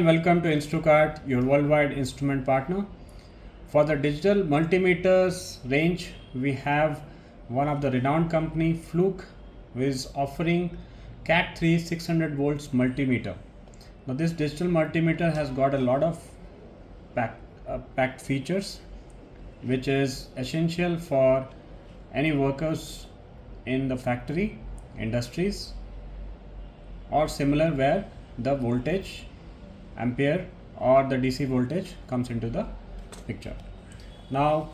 and welcome to Instrukart, your worldwide instrument partner. For the digital multimeters range, we have one of the renowned company, Fluke, who is offering Cat3 600 volts multimeter. Now this digital multimeter has got a lot of packed features, which is essential for any workers in the factory, industries, or similar where the voltage ampere or the DC voltage comes into the picture. Now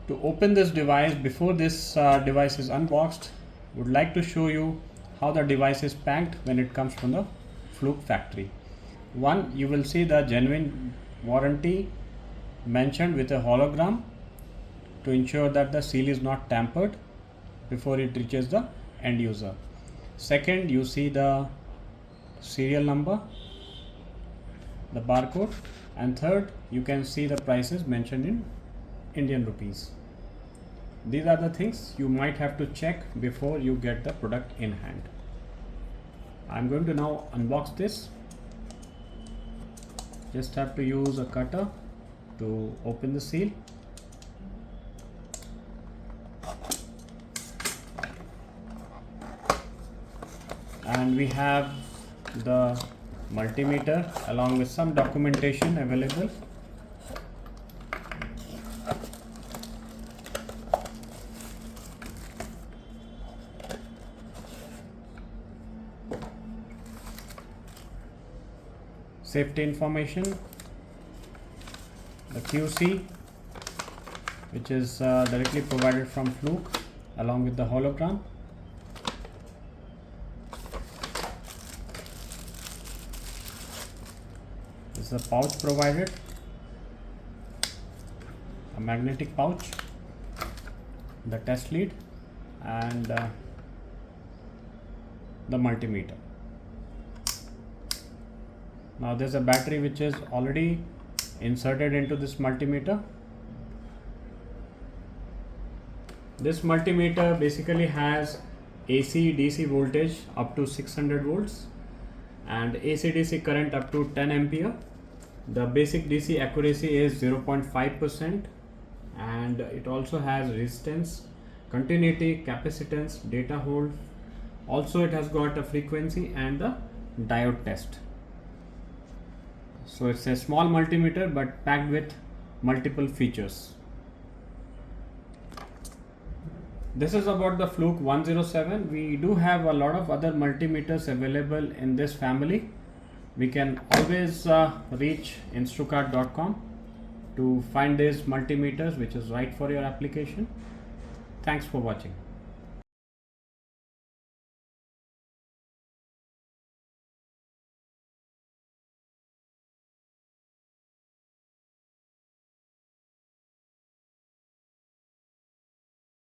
to open this device, before this device is unboxed, would like to show you how the device is packed when it comes from the Fluke factory. One, you will see the genuine warranty mentioned with a hologram to ensure that the seal is not tampered before it reaches the end user. Second, you see the serial number, the barcode, and third, you can see the prices mentioned in Indian rupees. These are the things you might have to check before you get the product in hand. I'm going to now unbox this. Just have to use a cutter to open the seal. And we have the multimeter along with some documentation available. Safety information, the QC, which is directly provided from Fluke, along with the hologram. This is a pouch provided, a magnetic pouch, the test lead, and the multimeter. Now there's a battery which is already inserted into this multimeter. This multimeter basically has AC DC voltage up to 600 volts and AC DC current up to 10 ampere. The basic DC accuracy is 0.5%, and it also has resistance, continuity, capacitance, data hold. Also it has got a frequency and the diode test. So it's a small multimeter but packed with multiple features. This is about the Fluke 107. We do have a lot of other multimeters available in this family. We can always reach instrukart.com to find these multimeters which is right for your application. Thanks for watching.